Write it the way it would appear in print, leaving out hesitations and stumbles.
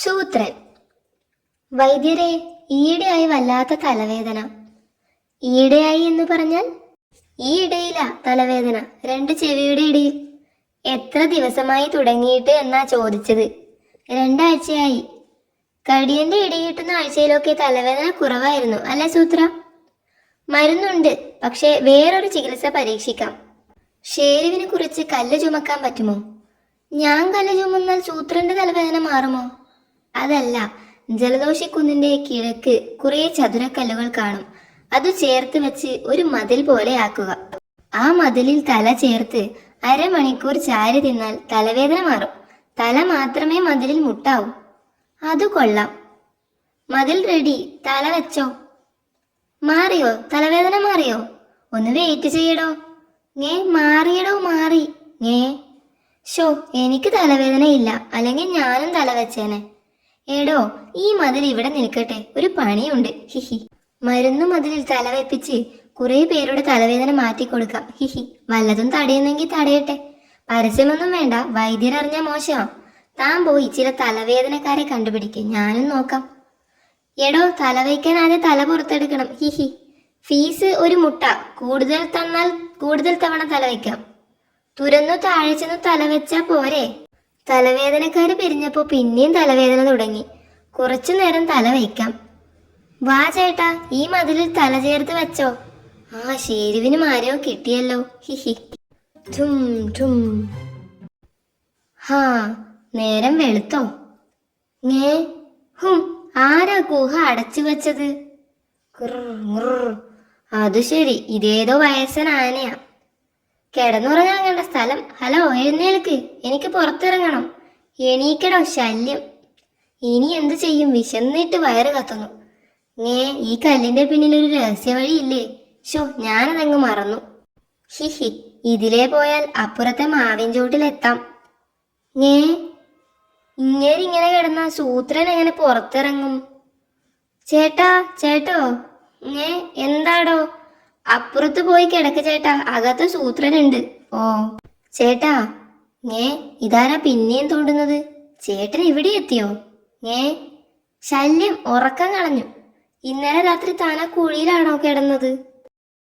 ശൂദ്രൻ. വൈദ്യരെ, ഈയിടെയായി വല്ലാത്ത തലവേദന. ഈയിടെയായി എന്ന് പറഞ്ഞാൽ ഈ ഇടയിലാ തലവേദന, രണ്ട് ചെവിയുടെ ഇടയിൽ. എത്ര ദിവസമായി തുടങ്ങിയിട്ട് എന്നാ ചോദിച്ചത്. 2 ആഴ്ചയായി. കടിയന്റെ ഇടകിട്ടുന്ന ആഴ്ചയിലൊക്കെ തലവേദന കുറവായിരുന്നു അല്ലേ സൂത്ര? മരുന്നുണ്ട്, പക്ഷെ വേറൊരു ചികിത്സ പരീക്ഷിക്കാം. ഷേരുവിനെ കുറിച്ച് കല്ല് ചുമക്കാൻ പറ്റുമോ? ഞാൻ കല്ല് ചുമന്നാൽ സൂത്രന്റെ തലവേദന മാറുമോ? അതല്ല, ജലദോഷിക്കുന്നിന്റെ കിഴക്ക് കുറെ ചതുരക്കല്ലുകൾ കാണും. അത് ചേർത്ത് വെച്ച് ഒരു മതിൽ പോലെ ആക്കുക. ആ മതിലിൽ തല ചേർത്ത് അരമണിക്കൂർ ചാരി തിന്നാൽ തലവേദന മാറും. തല മാത്രമേ മതിലിൽ മുട്ടാവൂ. അത് കൊള്ളാം. മതിൽ റെഡി, തല വെച്ചോ. മാറിയോ? തലവേദന മാറിയോ? ഒന്ന് വെയിറ്റ് ചെയ്യടോ. മാറിയടോ, മാറി. ഷോ, എനിക്ക് തലവേദന ഇല്ല, അല്ലെങ്കിൽ ഞാനും തല വെച്ചേനെ. എടോ, ഈ മതിൽ ഇവിടെ നിൽക്കട്ടെ, ഒരു പണിയുണ്ട്. ഹിഹി. മരുന്നു മതിലിൽ തലവെപ്പിച്ച് കുറെ പേരുടെ തലവേദന മാറ്റിക്കൊടുക്കാം. ഹിഹി. വല്ലതും തടയുന്നെങ്കിൽ തടയട്ടെ. പരസ്യമൊന്നും വേണ്ട, വൈദ്യരറിഞ്ഞ മോശമാ. താൻ പോയി ചില തലവേദനക്കാരെ കണ്ടുപിടിക്കുക, ഞാനും നോക്കാം. എടോ, തലവയ്ക്കാൻ ആദ്യം തല പുറത്തെടുക്കണം. ഹിഹി. ഫീസ് ഒരു മുട്ട, കൂടുതൽ തന്നാൽ കൂടുതൽ തവണ തലവയ്ക്കാം. തുരന്നു താഴെ ചെന്ന് തലവെച്ചാ പോരെ? തലവേദനക്കാര് പിരിഞ്ഞപ്പോ പിന്നെയും തലവേദന തുടങ്ങി. കുറച്ചു നേരം തല വയ്ക്കാം. വാ ചേട്ടാ, ഈ മതിലിൽ തല ചേർത്ത് വെച്ചോ. ഷേരുവിന് ആരെയോ കിട്ടിയല്ലോ. ഹിഹി. ഠും ഠും. നേരം വെളുത്തോ? ആരാ ഗുഹ അടച്ചു വെച്ചത്? അത് ശരി, ഇതേതോ വയസ്സൻ ആനയാ. കിടന്നുറങ്ങാൻ കണ്ട സ്ഥലം. ഹലോ, എഴുന്നേൽക്ക്, എനിക്ക് പുറത്തിറങ്ങണം. എണീക്കടോ, ശല്യം. ഇനി എന്തു ചെയ്യും? വിശന്നിട്ട് വയറ് കത്തുന്നു. ഈ കല്ലിന്റെ പിന്നിൽ ഒരു രഹസ്യ വഴിയില്ലേ? ഞാനതങ്ങ് മറന്നു. ഹിഹി. ഇതിലേ പോയാൽ അപ്പുറത്തെ മാവിൻ ചോട്ടിലെത്താം. ഇങ്ങനെ കിടന്ന സൂത്രൻ എങ്ങനെ പുറത്തിറങ്ങും? ചേട്ടാ, ചേട്ടോ. എന്താടോ? അപ്പുറത്ത് പോയി കിടക്ക ചേട്ടാ, അകത്ത് സൂത്രനുണ്ട്. ഓ ചേട്ടാ. ഇതാരാ പിന്നെയും തോണ്ടുന്നത്? ചേട്ടൻ ഇവിടെ എത്തിയോ? ശല്യം, ഉറക്കം കളഞ്ഞു. ഇന്നലെ രാത്രി താനാ കുഴിയിലാണോ കിടന്നത്?